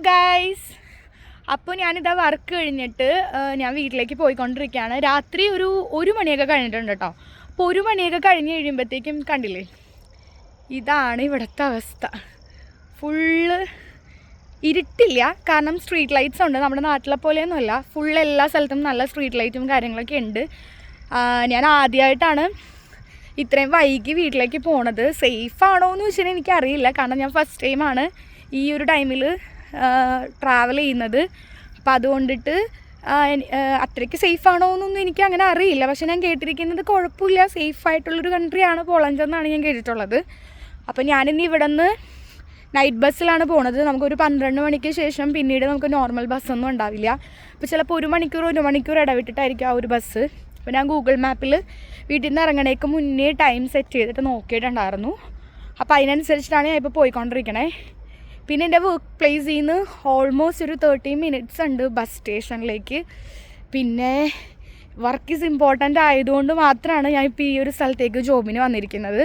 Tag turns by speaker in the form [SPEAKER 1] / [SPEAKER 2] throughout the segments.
[SPEAKER 1] Guys, അപ്പോൾ ഞാനിതാ work കഴിഞ്ഞിട്ട് ഞാൻ വീട്ടിലേക്ക് പോയിക്കൊണ്ടിരിക്കുകയാണ്. രാത്രി ഒരു മണിയൊക്കെ കഴിഞ്ഞിട്ടുണ്ട് കേട്ടോ. അപ്പോൾ 1 മണിയൊക്കെ കഴിഞ്ഞ് കഴിയുമ്പോഴത്തേക്കും കണ്ടില്ലേ, ഇതാണ് ഇവിടുത്തെ അവസ്ഥ. ഫുള്ള് ഇരുട്ടില്ല, കാരണം സ്ട്രീറ്റ് ലൈറ്റ്സ് ഉണ്ട്. നമ്മുടെ നാട്ടിലെ പോലെയൊന്നുമല്ല, ഫുള്ള് എല്ലാ സ്ഥലത്തും നല്ല സ്ട്രീറ്റ് ലൈറ്റും കാര്യങ്ങളൊക്കെ ഉണ്ട്. ഞാൻ ആദ്യമായിട്ടാണ് ഇത്രയും വൈകി വീട്ടിലേക്ക് പോണത്. സേഫ് ആണോ എന്ന് വെച്ചാൽ എനിക്കറിയില്ല, കാരണം ഞാൻ ഫസ്റ്റ് ടൈമാണ് ഈ ഒരു ടൈമിൽ ട്രാവൽ ചെയ്യുന്നത്. അപ്പം അതുകൊണ്ടിട്ട് അത്രയ്ക്ക് സേഫ് ആണോ എന്നൊന്നും എനിക്ക് അങ്ങനെ അറിയില്ല. പക്ഷെ ഞാൻ കേട്ടിരിക്കുന്നത് കുഴപ്പമില്ല, സേഫായിട്ടുള്ളൊരു കൺട്രിയാണ് പോളണ്ട് എന്നാണ് ഞാൻ കേട്ടിട്ടുള്ളത്. അപ്പം ഞാനിന്ന് ഇവിടെ നിന്ന് നൈറ്റ് ബസ്സിലാണ് പോണത്. നമുക്കൊരു 12 മണിക്ക് ശേഷം പിന്നീട് നമുക്ക് നോർമൽ ബസ്സൊന്നും ഉണ്ടാവില്ല. അപ്പോൾ ചിലപ്പോൾ 1 മണിക്കൂർ ഇടവിട്ടിട്ടായിരിക്കും ആ ഒരു ബസ്. അപ്പോൾ ഞാൻ ഗൂഗിൾ മാപ്പിൽ വീട്ടിൽ നിന്ന് ഇറങ്ങണേക്ക് മുന്നേ ടൈം സെറ്റ് ചെയ്തിട്ട് നോക്കിയിട്ടുണ്ടായിരുന്നു. അപ്പോൾ അതിനനുസരിച്ചിട്ടാണ് ഞാൻ ഇപ്പോൾ പോയിക്കൊണ്ടിരിക്കണേ. പിന്നെ എൻ്റെ വർക്ക് പ്ലേസിൽ നിന്ന് ഓൾമോസ്റ്റ് ഒരു 30 മിനിറ്റ്സ് ഉണ്ട് ബസ് സ്റ്റേഷനിലേക്ക്. പിന്നെ വർക്ക് ഈസ് ഇമ്പോർട്ടൻ്റ് ആയതുകൊണ്ട് മാത്രമാണ് ഞാൻ ഇപ്പോൾ ഈ ഒരു സ്ഥലത്തേക്ക് ജോബിന് വന്നിരിക്കുന്നത്.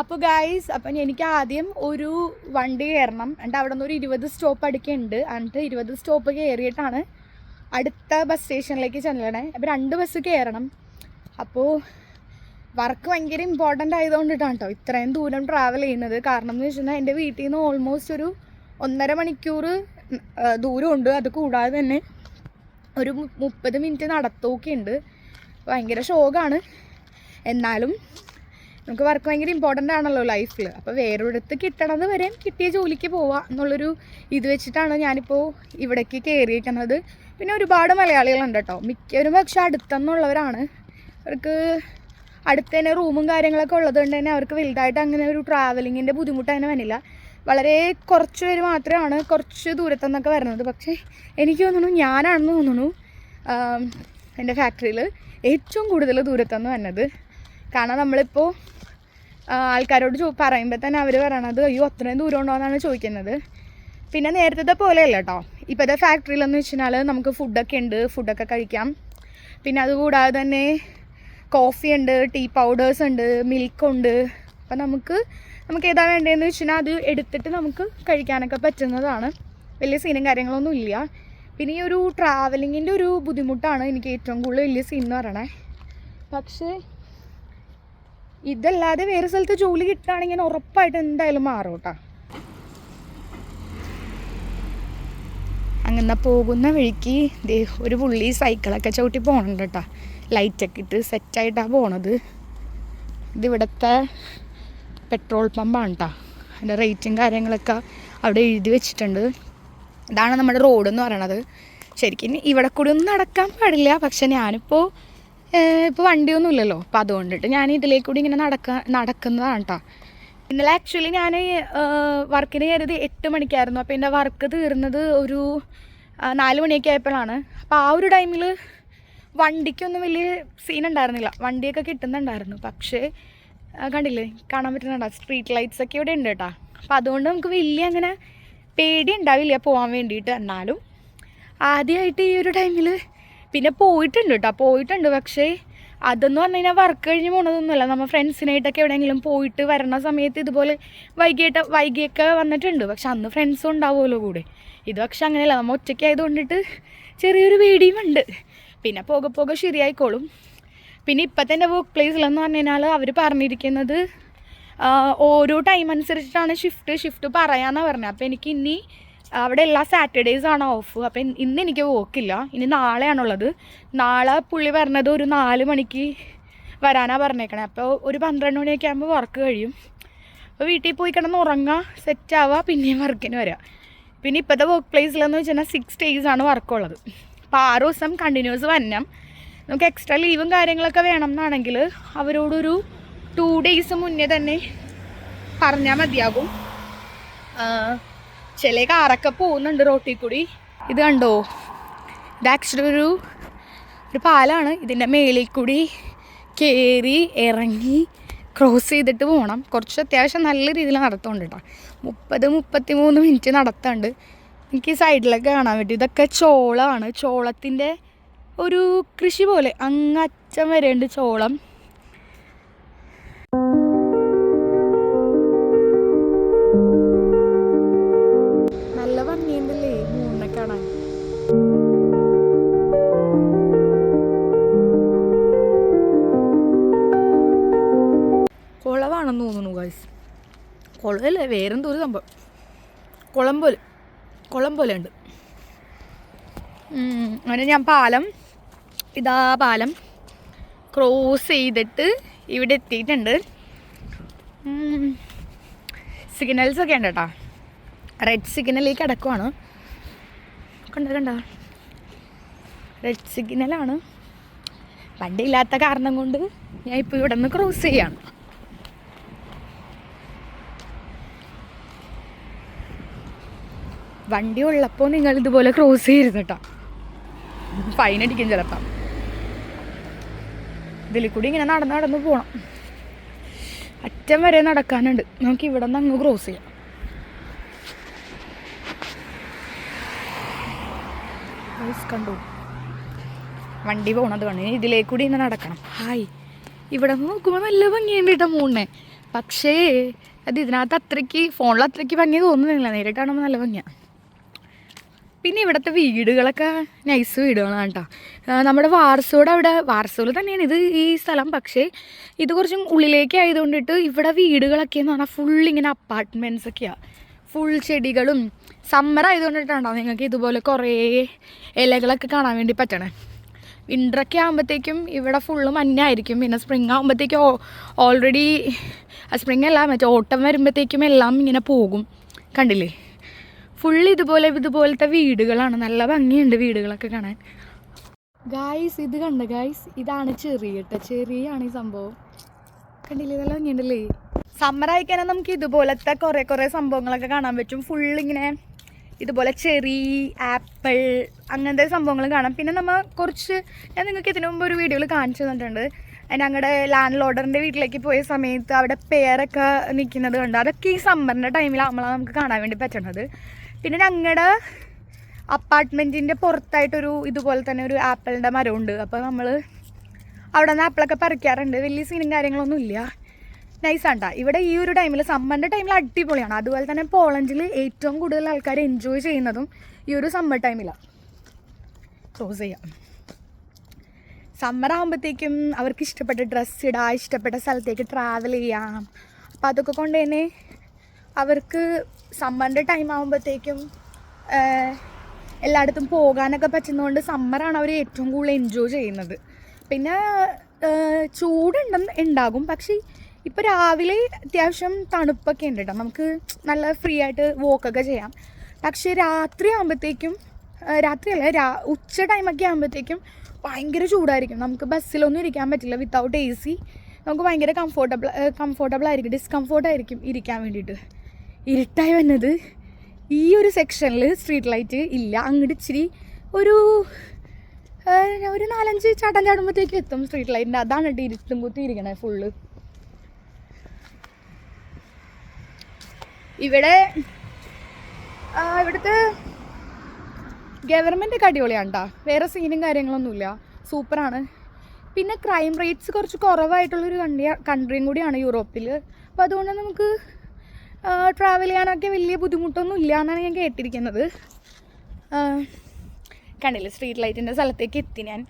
[SPEAKER 1] അപ്പോൾ ഗൈസ്, അപ്പം എനിക്ക് ആദ്യം ഒരു വണ്ടി കയറണം. എന്നിട്ട് അവിടെ നിന്ന് ഒരു 20 സ്റ്റോപ്പ് അടുക്കുന്നുണ്ട്. എന്നിട്ട് 20 സ്റ്റോപ്പ് കയറിയിട്ടാണ് അടുത്ത ബസ് സ്റ്റേഷനിലേക്ക് ചെല്ലണേ. അപ്പോൾ 2 ബസ് കയറണം. അപ്പോൾ വർക്ക് ഭയങ്കര ഇമ്പോർട്ടൻ്റ് ആയതുകൊണ്ടിട്ടാണ് കേട്ടോ ഇത്രയും ദൂരം ട്രാവൽ ചെയ്യുന്നത്. കാരണം എന്ന് വെച്ചാൽ എൻ്റെ വീട്ടിൽ നിന്ന് ഓൾമോസ്റ്റ് ഒരു 1.5 മണിക്കൂർ ദൂരമുണ്ട്. അത് കൂടാതെ തന്നെ ഒരു 30 മിനിറ്റ് നടത്തമൊക്കെ ഉണ്ട്. ഭയങ്കര ഷോക്കാണ്. എന്നാലും നമുക്ക് വർക്ക് ഭയങ്കര ഇമ്പോർട്ടൻ്റ് ആണല്ലോ ലൈഫിൽ. അപ്പോൾ വേറൊരിടത്ത് കിട്ടണത് വരെയും കിട്ടിയ ജോലിക്ക് പോവാം എന്നുള്ളൊരു ഇത് വെച്ചിട്ടാണ് ഞാനിപ്പോൾ ഇവിടേക്ക് കയറിയിരിക്കുന്നത്. പിന്നെ ഒരുപാട് മലയാളികളുണ്ട് കേട്ടോ. മിക്കവരും പക്ഷെ അടുത്തുനിന്നുള്ളവരാണ്. അവർക്ക് അടുത്ത് തന്നെ റൂമും കാര്യങ്ങളൊക്കെ ഉള്ളത് കൊണ്ട് തന്നെ അവർക്ക് വലുതായിട്ട് അങ്ങനെ ഒരു ട്രാവലിങ്ങിൻ്റെ ബുദ്ധിമുട്ട് അങ്ങനെ വന്നില്ല. വളരെ കുറച്ച് പേര് മാത്രമാണ് കുറച്ച് ദൂരത്തുനിന്നൊക്കെ വരുന്നത്. പക്ഷേ എനിക്ക് തോന്നുന്നു ഞാനാണെന്ന് തോന്നുന്നു എൻ്റെ ഫാക്ടറിയിൽ ഏറ്റവും കൂടുതൽ ദൂരത്തുനിന്ന് വന്നത്. കാരണം നമ്മളിപ്പോൾ ആൾക്കാരോട് പറയുമ്പോൾ തന്നെ അവർ പറയണത് അയ്യോ അത്രയും ദൂരം ഉണ്ടോ എന്നാണ് ചോദിക്കുന്നത്. പിന്നെ നേരത്തെ പോലെയല്ല കേട്ടോ. ഇപ്പോഴത്തെ ഫാക്ടറിയിലെന്ന് വെച്ച് കഴിഞ്ഞാൽ നമുക്ക് ഫുഡൊക്കെ ഉണ്ട്, ഫുഡൊക്കെ കഴിക്കാം. പിന്നെ അതുകൂടാതെ തന്നെ കോഫി ഉണ്ട്, ടീ പൗഡേഴ്സ് ഉണ്ട്, മിൽക്കുണ്ട്. അപ്പം നമുക്ക് ഏതാ വേണ്ടതെന്ന് വെച്ച് കഴിഞ്ഞാൽ അത് എടുത്തിട്ട് നമുക്ക് കഴിക്കാനൊക്കെ പറ്റുന്നതാണ്. വലിയ സീനും കാര്യങ്ങളൊന്നും ഇല്ല. പിന്നെ ഈ ഒരു ട്രാവലിങ്ങിൻ്റെ ഒരു ബുദ്ധിമുട്ടാണ് എനിക്ക് ഏറ്റവും കൂടുതൽ വലിയ സീൻ എന്ന് പറയണേ. പക്ഷേ ഇതല്ലാതെ വേറെ സ്ഥലത്ത് ജോലി കിട്ടുകയാണെങ്കിൽ ഉറപ്പായിട്ട് എന്തായാലും മാറും കേട്ടോ. അങ്ങനെ പോകുന്ന വഴിക്ക് ഒരു പുള്ളി സൈക്കിളൊക്കെ ചവിട്ടി പോകണുണ്ട് കേട്ടോ. ലൈറ്റൊക്കെ ഇട്ട് സെറ്റായിട്ടാണ് പോണത്. ഇതിവിടുത്തെ പെട്രോൾ പമ്പാണ് കേട്ടോ. അതിൻ്റെ റേറ്റും കാര്യങ്ങളൊക്കെ അവിടെ എഴുതി വെച്ചിട്ടുണ്ട്. ഇതാണ് നമ്മുടെ റോഡ് എന്ന് പറയണത്. ശരിക്കും ഇവിടെ കൂടി ഒന്നും നടക്കാൻ പാടില്ല. പക്ഷെ ഞാനിപ്പോൾ വണ്ടിയൊന്നും ഇല്ലല്ലോ. അപ്പോൾ അതുകൊണ്ടിട്ട് ഞാൻ ഇതിലേക്ക് കൂടി ഇങ്ങനെ നടക്കുന്നതാണ് കേട്ടോ. ഇന്നലെ ആക്ച്വലി ഞാൻ വർക്കിന് കയറിയത് 8 മണിക്കായിരുന്നു. അപ്പോൾ എൻ്റെ വർക്ക് തീർന്നത് ഒരു 4 മണിയൊക്കെ ആയപ്പോഴാണ്. അപ്പോൾ ആ ഒരു ടൈമിൽ വണ്ടിക്കൊന്നും വലിയ സീൻ ഉണ്ടായിരുന്നില്ല. വണ്ടിയൊക്കെ കിട്ടുന്നുണ്ടായിരുന്നു. പക്ഷേ കണ്ടില്ലേ, കാണാൻ പറ്റുന്നുണ്ടോ സ്ട്രീറ്റ് ലൈറ്റ്സൊക്കെ ഇവിടെ ഉണ്ട് കേട്ടോ. അപ്പോൾ അതുകൊണ്ട് നമുക്ക് വലിയ അങ്ങനെ പേടി ഉണ്ടാവില്ല പോകാൻ വേണ്ടിയിട്ട്. എന്നാലും ആദ്യമായിട്ട് ഈ ഒരു ടൈമിൽ പിന്നെ പോയിട്ടുണ്ട്. പക്ഷേ അതെന്ന് പറഞ്ഞു കഴിഞ്ഞാൽ വർക്ക് കഴിഞ്ഞ് പോണതൊന്നുമല്ല. നമ്മൾ ഫ്രണ്ട്സിനായിട്ടൊക്കെ എവിടെയെങ്കിലും പോയിട്ട് വരണ സമയത്ത് ഇതുപോലെ വൈകിയൊക്കെ വന്നിട്ടുണ്ട്. പക്ഷെ അന്ന് ഫ്രണ്ട്സും ഉണ്ടാവുമല്ലോ കൂടെ. ഇത് പക്ഷെ അങ്ങനെയല്ല, നമ്മൾ ഒറ്റയ്ക്ക് ആയതുകൊണ്ടിട്ട് ചെറിയൊരു പേടിയും ഉണ്ട്. പിന്നെ പോകെ ശരിയായിക്കോളും. പിന്നെ ഇപ്പം തന്നെ വർക്ക് പ്ലേസിലെന്ന് പറഞ്ഞു കഴിഞ്ഞാൽ അവർ പറഞ്ഞിരിക്കുന്നത് ഓരോ ടൈം അനുസരിച്ചിട്ടാണ് ഷിഫ്റ്റ് പറയാമെന്നാണ് പറഞ്ഞത്. അപ്പോൾ എനിക്ക് ഇനി അവിടെ എല്ലാ സാറ്റർഡേയ്സാണ് ഓഫ്. അപ്പം ഇന്ന് എനിക്ക് വർക്കില്ല. ഇനി നാളെയാണുള്ളത്. നാളെ പുള്ളി പറഞ്ഞത് ഒരു 4 മണിക്ക് വരാനാണ് പറഞ്ഞേക്കണേ. അപ്പോൾ ഒരു 12 മണിയൊക്കെ ആകുമ്പോൾ വർക്ക് കഴിയും. അപ്പോൾ വീട്ടിൽ പോയി കിടന്ന് ഉറങ്ങുക, സെറ്റാവുക, പിന്നെയും വർക്കിന് വരിക. പിന്നെ ഇപ്പോഴത്തെ വർക്ക് പ്ലേസിലെന്ന് വെച്ച് കഴിഞ്ഞാൽ 6 ഡേയ്സാണ് വർക്കുള്ളത്. അപ്പോൾ 6 ദിവസം കണ്ടിന്യൂസ് വരണം. നമുക്ക് എക്സ്ട്രാ ലീവും കാര്യങ്ങളൊക്കെ വേണം എന്നാണെങ്കിൽ അവരോടൊരു 2 ഡേയ്സ് മുന്നേ തന്നെ പറഞ്ഞാൽ മതിയാകും. ചില കാറൊക്കെ പോകുന്നുണ്ട് റോട്ടിൽ കൂടി. ഇത് കണ്ടോ, ഇത് ആക്ച്വലി ഒരു പാലാണ്. ഇതിൻ്റെ മേളിൽ കൂടി കയറി ഇറങ്ങി ക്രോസ് ചെയ്തിട്ട് പോകണം. കുറച്ച് അത്യാവശ്യം നല്ല രീതിയിൽ നടത്തുന്നുണ്ട് കേട്ടോ. 30-33 മിനിറ്റ് നടത്തുന്നുണ്ട്. എനിക്ക് സൈഡിലൊക്കെ കാണാൻ പറ്റും. ഇതൊക്കെ ചോളമാണ്. ചോളത്തിൻ്റെ ഒരു കൃഷി പോലെ അങ്ങറ്റം വരെയുണ്ട് ചോളം. നല്ല ഭംഗിയുണ്ടല്ലേ മൂന്നെ കാണാൻ. കുളമാണെന്ന് തോന്നുന്നു ഗൈസ്. കുളമല്ലേ, വേറെന്തോ ഒരു സംഭവം. കുളം പോലെ ഉണ്ട്. അങ്ങനെ ഞാൻ പാലം ക്രോസ് ചെയ്തിട്ട് ഇവിടെ എത്തിയിട്ടുണ്ട്. സിഗ്നൽസൊക്കെ ഉണ്ട് കേട്ടോ. റെഡ് സിഗ്നലിൽ കിടക്കുവാണ്. കണ്ട റെഡ് സിഗ്നലാണ്. വണ്ടി ഇല്ലാത്ത കാരണം കൊണ്ട് ഞാൻ ഇപ്പോൾ ഇവിടെ നിന്ന് ക്രോസ് ചെയ്യാണ്. വണ്ടി ഉള്ളപ്പോൾ നിങ്ങൾ ഇതുപോലെ ക്രോസ് ചെയ്യരുത് കേട്ടോ, ഫൈൻ അടിക്കും ചിലപ്പം. ഇതിൽ കൂടി ഇങ്ങനെ നടന്ന് പോകണം. അറ്റം വരെ നടക്കാനുണ്ട്. നമുക്ക് ഇവിടെ നിന്ന് അങ്ങ് ക്രോസ് ചെയ്യാം. കണ്ടു വണ്ടി പോണത് കണ്ടു. ഇനി ഇതിലേക്കൂടി ഇങ്ങനെ നടക്കണം. ഹായ്, ഇവിടെ നിന്ന് നോക്കുമ്പോൾ നല്ല ഭംഗിയുണ്ട് കേട്ടോ മൂണ്ണെ. പക്ഷേ അത് ഇതിനകത്ത് ഫോണിൽ അത്രയ്ക്ക് ഭംഗി തോന്നുന്നില്ല. നേരിട്ട് കാണുമ്പോൾ നല്ല ഭംഗിയാണ്. പിന്നെ ഇവിടുത്തെ വീടുകളൊക്കെ നൈസ് വീടുകളാണ് കേട്ടോ. നമ്മുടെ വാർസോയിൽ തന്നെയാണ് ഈ സ്ഥലം. പക്ഷേ ഇത് കുറച്ചും ഉള്ളിലേക്ക് ആയതുകൊണ്ടിട്ട് ഇവിടെ വീടുകളൊക്കെ എന്ന് പറഞ്ഞാൽ ഫുൾ ഇങ്ങനെ അപ്പാർട്ട്മെൻറ്റ്സൊക്കെയാണ്. ഫുൾ ചെടികളും. സമ്മർ ആയതുകൊണ്ടിട്ടാണോ നിങ്ങൾക്ക് ഇതുപോലെ കുറേ ഇലകളൊക്കെ കാണാൻ വേണ്ടി പറ്റണേ. വിൻ്ററൊക്കെ ആകുമ്പോഴത്തേക്കും ഇവിടെ ഫുള്ള് മഞ്ഞായിരിക്കും. പിന്നെ സ്പ്രിങ് ആകുമ്പോഴത്തേക്കും ഓൾറെഡി സ്പ്രിങ് അല്ല, ഓട്ടം വരുമ്പോഴത്തേക്കും എല്ലാം ഇങ്ങനെ പോകും. കണ്ടില്ലേ, ഫുൾ ഇതുപോലത്തെ വീടുകളാണ്. നല്ല ഭംഗിയുണ്ട് വീടുകളൊക്കെ കാണാൻ. ഗായ്സ് ഇത് കണ്ട ഗായ്സ്, ഇതാണ് ചെറിയാണ് ഈ സംഭവം. കണ്ടില്ലേ, നല്ല ഭംഗിയുണ്ടല്ലേ. സമ്മർ ആയിക്കഴിഞ്ഞാൽ നമുക്ക് ഇതുപോലത്തെ കുറേ സംഭവങ്ങളൊക്കെ കാണാൻ പറ്റും. ഫുള്ളിങ്ങനെ ഇതുപോലെ ചെറി, ആപ്പിൾ അങ്ങനത്തെ സംഭവങ്ങൾ കാണാം. പിന്നെ ഞാൻ നിങ്ങൾക്ക് ഇതിനു മുമ്പ് ഒരു വീഡിയോയിൽ കാണിച്ചു തന്നിട്ടുണ്ട്. ഞങ്ങളുടെ ലാൻഡ് ലോഡറിൻ്റെ വീട്ടിലേക്ക് പോയ സമയത്ത് അവിടെ പേരൊക്കെ നിൽക്കുന്നത് കണ്ട്. അതൊക്കെ ഈ സമ്മറിൻ്റെ ടൈമിലാകുമ്പോഴാണ് നമുക്ക് കാണാൻ വേണ്ടി പറ്റുന്നത്. പിന്നെ ഞങ്ങളുടെ അപ്പാർട്ട്മെൻറ്റിൻ്റെ പുറത്തായിട്ടൊരു ഇതുപോലെ തന്നെ ഒരു ആപ്പിളിൻ്റെ മരമുണ്ട്. അപ്പോൾ നമ്മൾ അവിടെ നിന്ന് ആപ്പിളൊക്കെ പറിക്കാറുണ്ട്. വലിയ സീനും കാര്യങ്ങളൊന്നും ഇല്ല. നൈസാണ് കേട്ടോ. ഇവിടെ ഈ ഒരു ടൈമിൽ സമ്മറിൻ്റെ ടൈമിൽ അടിപൊളിയാണ്. അതുപോലെ തന്നെ പോളണ്ടിൽ ഏറ്റവും കൂടുതൽ ആൾക്കാർ എൻജോയ് ചെയ്യുന്നതും ഈ ഒരു സമ്മർ ടൈമിലാണ്. ക്ലോസ് ചെയ്യാം. സമ്മർ ആകുമ്പോഴത്തേക്കും അവർക്ക് ഇഷ്ടപ്പെട്ട ഡ്രസ്സ് ഇടാം, ഇഷ്ടപ്പെട്ട സ്ഥലത്തേക്ക് ട്രാവൽ ചെയ്യാം. അപ്പം അതൊക്കെ കൊണ്ട് തന്നെ അവർക്ക് സമ്മറിൻ്റെ ടൈം ആകുമ്പോഴത്തേക്കും എല്ലായിടത്തും പോകാനൊക്കെ പറ്റുന്നതുകൊണ്ട് സമ്മറാണ് അവർ ഏറ്റവും കൂടുതൽ എൻജോയ് ചെയ്യുന്നത്. പിന്നെ ഉണ്ടാകും. പക്ഷേ ഇപ്പോൾ രാവിലെ അത്യാവശ്യം തണുപ്പൊക്കെ ഉണ്ട് കേട്ടോ. നമുക്ക് നല്ല ഫ്രീ ആയിട്ട് വോക്കൊക്കെ ചെയ്യാം. പക്ഷേ രാത്രിയല്ല ഉച്ച ടൈമൊക്കെ ആകുമ്പോഴത്തേക്കും ഭയങ്കര ചൂടായിരിക്കും. നമുക്ക് ബസ്സിലൊന്നും ഇരിക്കാൻ പറ്റില്ല. വിത്തൗട്ട് AC നമുക്ക് ഭയങ്കര കംഫോർട്ടബിൾ ആയിരിക്കും. ഡിസ്കംഫോർട്ടായിരിക്കും ഇരിക്കാൻ വേണ്ടിയിട്ട്. ഇരുട്ടായി വന്നത് ഈ ഒരു സെക്ഷനിൽ സ്ട്രീറ്റ് ലൈറ്റ് ഇല്ല. അങ്ങോട്ട് ഇച്ചിരി ഒരു 4-5 ചാട്ടം ചാടുമ്പോഴത്തേക്കും എത്തും സ്ട്രീറ്റ് ലൈറ്റിൻ്റെ. അതാണ് കേട്ടോ ഇരുട്ടും കുത്തി ഇരിക്കണേ ഫുള്ള്. ഇവിടുത്തെ ഗവൺമെൻറ്റൊക്കെ അടിപൊളിയാണ് കേട്ടോ. വേറെ സീനും കാര്യങ്ങളൊന്നുമില്ല. സൂപ്പറാണ്. പിന്നെ ക്രൈം റേറ്റ്സ് കുറച്ച് കുറവായിട്ടുള്ളൊരു കൺട്രിയും കൂടിയാണ് യൂറോപ്പിൽ. അപ്പോൾ അതുകൊണ്ട് നമുക്ക് ട്രാവൽ ചെയ്യാനൊക്കെ വലിയ ബുദ്ധിമുട്ടൊന്നും ഇല്ല എന്നാണ് ഞാൻ കേട്ടിരിക്കുന്നത്. കണ്ടില്ലേ, സ്ട്രീറ്റ് ലൈറ്റിൻ്റെ സ്ഥലത്തേക്ക് എത്തി ഞാൻ.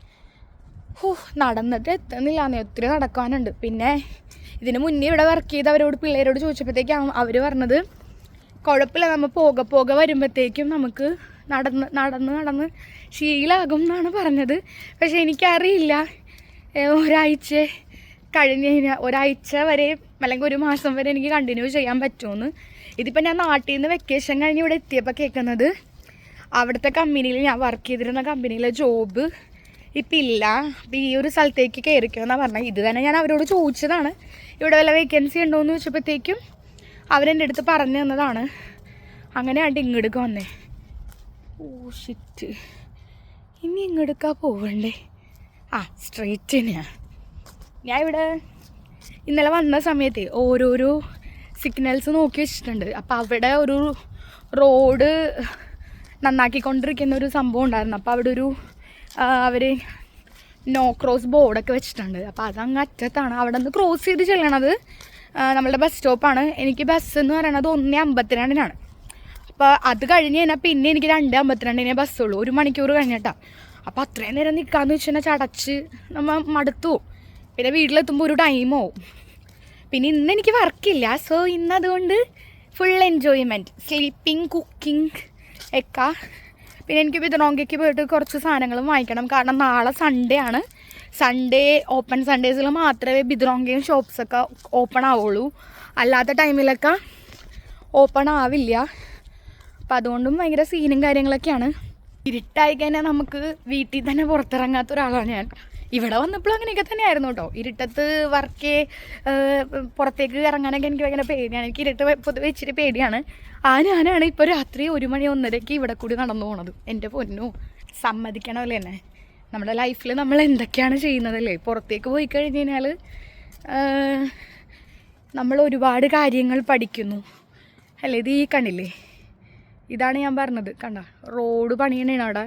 [SPEAKER 1] നടന്നിട്ട് എത്തുന്നില്ലാന്നേ, ഒത്തിരി നടക്കാനുണ്ട്. പിന്നെ ഇതിന് മുന്നേ ഇവിടെ വർക്ക് ചെയ്തവരോട് പിള്ളേരോട് ചോദിച്ചപ്പോഴത്തേക്കാണ് അവർ പറഞ്ഞത് കുഴപ്പമില്ല, നമ്മൾ പോകെ വരുമ്പോഴത്തേക്കും നമുക്ക് നടന്ന് ശീലമാകും എന്നാണ് പറഞ്ഞത്. പക്ഷെ എനിക്കറിയില്ല ഒരാഴ്ച കഴിഞ്ഞ് കഴിഞ്ഞാൽ ഒരാഴ്ച വരെ അല്ലെങ്കിൽ ഒരു മാസം വരെ എനിക്ക് കണ്ടിന്യൂ ചെയ്യാൻ പറ്റുമെന്ന്. ഇതിപ്പോൾ ഞാൻ നാട്ടിൽ നിന്ന് വെക്കേഷൻ കഴിഞ്ഞ് ഇവിടെ എത്തിയപ്പോൾ കേൾക്കുന്നത് അവിടുത്തെ കമ്പനിയിൽ, ഞാൻ വർക്ക് ചെയ്തിരുന്ന കമ്പനിയിലെ ജോബ് ഇപ്പം ഇല്ല, അപ്പം ഈ ഒരു സ്ഥലത്തേക്ക് കയറിക്കുമെന്നാണ് പറഞ്ഞത്. ഇത് തന്നെ ഞാൻ അവരോട് ചോദിച്ചതാണ്, ഇവിടെ വല്ല വേക്കൻസി ഉണ്ടോ എന്ന് ചോദിച്ചപ്പോഴത്തേക്കും അവരെൻ്റെ അടുത്ത് പറഞ്ഞു തന്നതാണ്. അങ്ങനെയാണ്ട് ഇങ്ങോട്ടേക്ക് വന്നേ. ഷിറ്റ്, ഇനി ഇങ്ങോട്ടേക്കാ പോവണ്ടേ? സ്ട്രെയിറ്റ് തന്നെയാണ്. ഞാൻ ഇവിടെ ഇന്നലെ വന്ന സമയത്ത് ഓരോരോ സിഗ്നൽസ് നോക്കി വെച്ചിട്ടുണ്ട്. അപ്പോൾ അവിടെ ഒരു റോഡ് നന്നാക്കിക്കൊണ്ടിരിക്കുന്ന ഒരു സംഭവം ഉണ്ടായിരുന്നു. അപ്പോൾ അവിടെ അവർ നോ ക്രോസ് ബോർഡൊക്കെ വെച്ചിട്ടുണ്ട്. അപ്പോൾ അതങ്ങ് അറ്റത്താണ്. അവിടെ നിന്ന് ക്രോസ് ചെയ്ത് ചെല്ലണത്. നമ്മളുടെ ബസ് സ്റ്റോപ്പാണ്. എനിക്ക് ബസ് എന്ന് പറയുന്നത് 1:52 അപ്പോൾ അത് കഴിഞ്ഞ് കഴിഞ്ഞാൽ പിന്നെ എനിക്ക് 2:52 ബസ്സുള്ളൂ, 1 മണിക്കൂർ കഴിഞ്ഞിട്ടാണ്. അപ്പോൾ അത്രയും നേരം നിൽക്കാമെന്ന് വെച്ച് കഴിഞ്ഞാൽ ചടച്ച് നമ്മൾ മടുത്തു. പിന്നെ വീട്ടിലെത്തുമ്പോൾ ഒരു ടൈമാവും. പിന്നെ ഇന്ന് എനിക്ക് വർക്കില്ല, സോ ഇന്ന് അതുകൊണ്ട് ഫുൾ എൻജോയ്മെൻറ്റ്, സ്ലീപ്പിംഗ്, കുക്കിംഗ് ഒക്കെ. പിന്നെ എനിക്ക് ബിദ്റോങ്കയ്ക്ക് പോയിട്ട് കുറച്ച് സാധനങ്ങളും വാങ്ങിക്കണം, കാരണം നാളെ സൺഡേ ആണ്. സൺഡേ ഓപ്പൺ സൺഡേസിൽ മാത്രമേ ബിദ്റോങ്കയും ഷോപ്സൊക്കെ ഓപ്പൺ ആവുള്ളൂ, അല്ലാത്ത ടൈമിലൊക്കെ ഓപ്പൺ ആവില്ല. അപ്പം അതുകൊണ്ടും ഭയങ്കര സീനും കാര്യങ്ങളൊക്കെയാണ്. ഇരുട്ടായി കഴിഞ്ഞാൽ നമുക്ക് വീട്ടിൽ തന്നെ പുറത്തിറങ്ങാത്ത ഒരാളാണ് ഞാൻ. ഇവിടെ വന്നപ്പോഴും അങ്ങനെയൊക്കെ തന്നെയായിരുന്നു കേട്ടോ. ഇരുട്ടത്ത് പുറത്തേക്ക് ഇറങ്ങാനൊക്കെ എനിക്ക് ഭയങ്കര പേടിയാണ്. എനിക്ക് ഇരുട്ട് പൊതുവെ ഇച്ചിരി പേടിയാണ്. ഞാനാണ് ഇപ്പോൾ രാത്രി 1 മണി 1:30 ഇവിടെ കൂടി നടന്നു പോണത്. എൻ്റെ പൊന്നു, സമ്മതിക്കണമല്ലേ എന്നെ. നമ്മുടെ ലൈഫിൽ നമ്മൾ എന്തൊക്കെയാണ് ചെയ്യുന്നതല്ലേ. പുറത്തേക്ക് പോയി കഴിഞ്ഞ് കഴിഞ്ഞാൽ നമ്മൾ ഒരുപാട് കാര്യങ്ങൾ പഠിക്കുന്നു അല്ലേ. ഇത് ഈ കണ്ടില്ലേ, ഇതാണ് ഞാൻ പറഞ്ഞത്. കണ്ട റോഡ് പണിയണേണ് അവിടെ.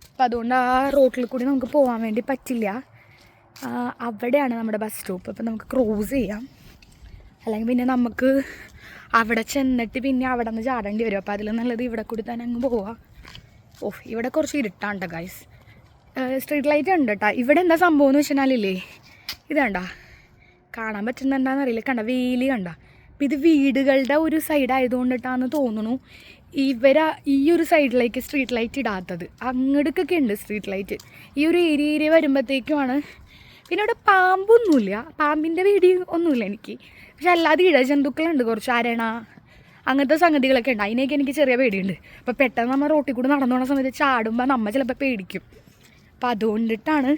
[SPEAKER 1] അപ്പം അതുകൊണ്ട് ആ റോട്ടിൽ കൂടി നമുക്ക് പോകാൻ വേണ്ടി പറ്റില്ല. അവിടെയാണ് നമ്മുടെ ബസ് സ്റ്റോപ്പ്. അപ്പം നമുക്ക് ക്രോസ് ചെയ്യാം, അല്ലെങ്കിൽ പിന്നെ നമുക്ക് അവിടെ ചെന്നിട്ട് പിന്നെ അവിടെ നിന്ന് ചാടേണ്ടി വരും. അപ്പോൾ അതിൽ നല്ലത് ഇവിടെ കൂടി തന്നെ അങ്ങ് പോവാം. ഇവിടെ കുറച്ച് ഇരുട്ടാണ് ഗൈസ്. സ്ട്രീറ്റ് ലൈറ്റ് ഉണ്ട് കേട്ടോ. ഇവിടെ എന്താ സംഭവം എന്ന് വെച്ചാലില്ലേ, ഇത് കണ്ട, കാണാൻ പറ്റുന്നുണ്ടാന്നറിയില്ല. കണ്ട വേലി കണ്ട. അപ്പം ഇത് വീടുകളുടെ ഒരു സൈഡായതുകൊണ്ടിട്ടാന്ന് തോന്നുന്നു ഈ ഒരു സൈഡിലേക്ക് സ്ട്രീറ്റ് ലൈറ്റ് ഇടാത്തത്. അങ്ങോട്ടൊക്കെ ഉണ്ട് സ്ട്രീറ്റ് ലൈറ്റ്. ഈ ഒരു ഏരിയ വരുമ്പോഴത്തേക്കുമാണ്. പിന്നെ ഇവിടെ പാമ്പൊന്നുമില്ല, പാമ്പിൻ്റെ വീഡിയോ ഒന്നുമില്ല എനിക്ക്. പക്ഷെ അല്ലാതെ ഇഴജന്തുക്കളുണ്ട്, കുറച്ച് അരണ അങ്ങനത്തെ സംഗതികളൊക്കെ ഉണ്ട്. അതിനൊക്കെ എനിക്ക് ചെറിയ പേടിയുണ്ട്. അപ്പോൾ പെട്ടെന്ന് നമ്മൾ റോട്ടിൽ കൂടി നടന്നു പോകുന്ന സമയത്ത് ചാടുമ്പോൾ നമ്മൾ ചിലപ്പോൾ പേടിക്കും. അപ്പം അതുകൊണ്ടിട്ടാണ്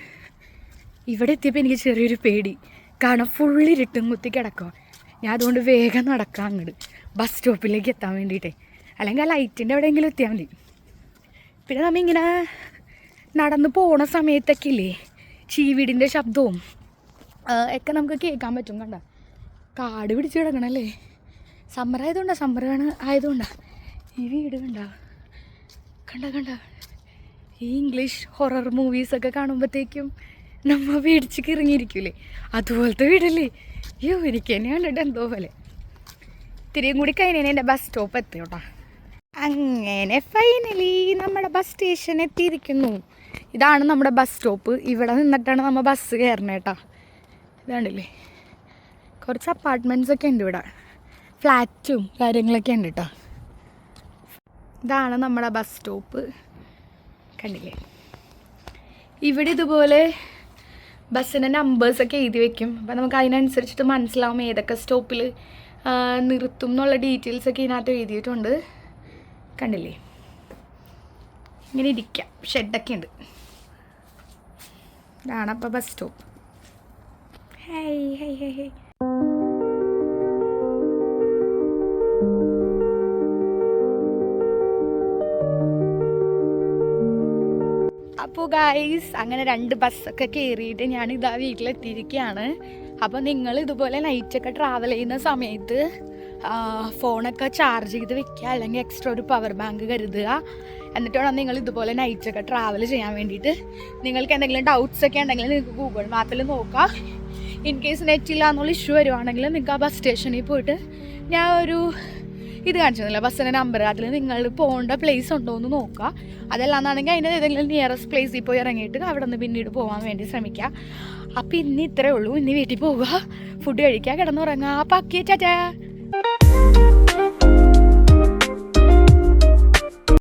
[SPEAKER 1] ഇവിടെ എത്തിയപ്പോൾ എനിക്ക് ചെറിയൊരു പേടി. കാരണം ഫുള്ള് ഇരുട്ടും കുത്തി കിടക്കുക. ഞാൻ അതുകൊണ്ട് വേഗം നടക്കാം അങ്ങോട്ട് ബസ് സ്റ്റോപ്പിലേക്ക് എത്താൻ വേണ്ടിയിട്ടേ, അല്ലെങ്കിൽ ആ ലൈറ്റിൻ്റെ എവിടെയെങ്കിലും എത്തിയാൽ മതി. പിന്നെ നമ്മളിങ്ങനെ നടന്ന് പോണ സമയത്തൊക്കെ ഇല്ലേ, ചീവീടിൻ്റെ ശബ്ദവും ഒക്കെ നമുക്ക് കേൾക്കാൻ പറ്റും. കണ്ട കാട് പിടിച്ച് കിടക്കണല്ലേ. സമ്മർ ആയതുകൊണ്ടാണ് ഈ വീട് കണ്ട ഈ ഇംഗ്ലീഷ് ഹൊറർ മൂവീസൊക്കെ കാണുമ്പോഴത്തേക്കും നമ്മൾ പേടിച്ച് കിറങ്ങിയിരിക്കൂലേ, അതുപോലത്തെ വീടല്ലേ. എനിക്ക് തന്നെ കണ്ടിട്ട് എന്തോ പോലെ. ഇത്തിരിയും കൂടി കഴിഞ്ഞാൽ എൻ്റെ ബസ് സ്റ്റോപ്പ് എത്തി കേട്ടോ. അങ്ങനെ ഫൈനലി നമ്മുടെ ബസ് സ്റ്റേഷൻ എത്തിയിരിക്കുന്നു. ഇതാണ് നമ്മുടെ ബസ് സ്റ്റോപ്പ്. ഇവിടെ നിന്നിട്ടാണ് നമ്മൾ ബസ് കയറണേ കേട്ടോ. ഇതാണ്ടില്ലേ, കുറച്ച് അപ്പാർട്ട്മെൻറ്റ്സൊക്കെ ഉണ്ട് ഇവിടെ, ഫ്ലാറ്റും കാര്യങ്ങളൊക്കെ ഉണ്ട് കേട്ടോ. ഇതാണ് നമ്മുടെ ബസ് സ്റ്റോപ്പ്, കണ്ടില്ലേ. ഇവിടെ ഇതുപോലെ ബസ്സിൻ്റെ നമ്പേഴ്സൊക്കെ എഴുതി വെക്കും. അപ്പോൾ നമുക്ക് അതിനനുസരിച്ചിട്ട് മനസ്സിലാവും ഏതൊക്കെ സ്റ്റോപ്പിൽ നിർത്തും എന്നുള്ള ഡീറ്റെയിൽസൊക്കെ ഇതിനകത്ത് എഴുതിയിട്ടുണ്ട്. കണ്ടില്ലേ, ഇങ്ങനെ ഇരിക്കാം, ഷെഡൊക്കെ ഉണ്ട്. ഇതാണ് അപ്പോൾ ബസ് സ്റ്റോപ്പ്. ഹൈ. അപ്പോൾ ഗൈസ്, അങ്ങനെ 2 ബസ്സൊക്കെ കയറിയിട്ട് ഞാനിതാ വീട്ടിലെത്തിയിരിക്കുകയാണ്. അപ്പോൾ നിങ്ങൾ ഇതുപോലെ നൈറ്റൊക്കെ ട്രാവൽ ചെയ്യുന്ന സമയത്ത് ഫോണൊക്കെ ചാർജ് ചെയ്ത് വെക്കുക, അല്ലെങ്കിൽ എക്സ്ട്രാ ഒരു പവർ ബാങ്ക് കരുതുക. എന്നിട്ട് വേണം നിങ്ങൾ ഇതുപോലെ നൈറ്റൊക്കെ ട്രാവൽ ചെയ്യാൻ വേണ്ടിയിട്ട്. നിങ്ങൾക്ക് എന്തെങ്കിലും ഡൗട്ട്സൊക്കെ ഉണ്ടെങ്കിൽ നിങ്ങൾക്ക് ഗൂഗിൾ മാപ്പിൽ നോക്കാം. ഇൻ കേസ് നെറ്റില്ല എന്നുള്ള ഇഷ്യൂ വരുവാണെങ്കിൽ നിങ്ങൾക്ക് ആ ബസ് സ്റ്റേഷനിൽ പോയിട്ട് ഞാൻ ഒരു ഇത് കാണിച്ചിരുന്നില്ല, ബസ്സിൻ്റെ നമ്പർ, അതിൽ നിങ്ങൾ പോകേണ്ട പ്ലേസ് ഉണ്ടോ എന്ന് നോക്കുക. അതല്ലാന്നാണെങ്കിൽ അതിൻ്റെ ഏതെങ്കിലും നിയറസ്റ്റ് പ്ലേസിൽ പോയി ഇറങ്ങിയിട്ട് അവിടെ നിന്ന് പിന്നീട് പോകാൻ വേണ്ടി ശ്രമിക്കുക. അപ്പോൾ ഇന്ന് ഇത്രയേ ഉള്ളൂ. ഇനി വീട്ടിൽ പോവുക, ഫുഡ് കഴിക്കുക, കിടന്നുറങ്ങുക. അപ്പോൾ ടാറ്റാ.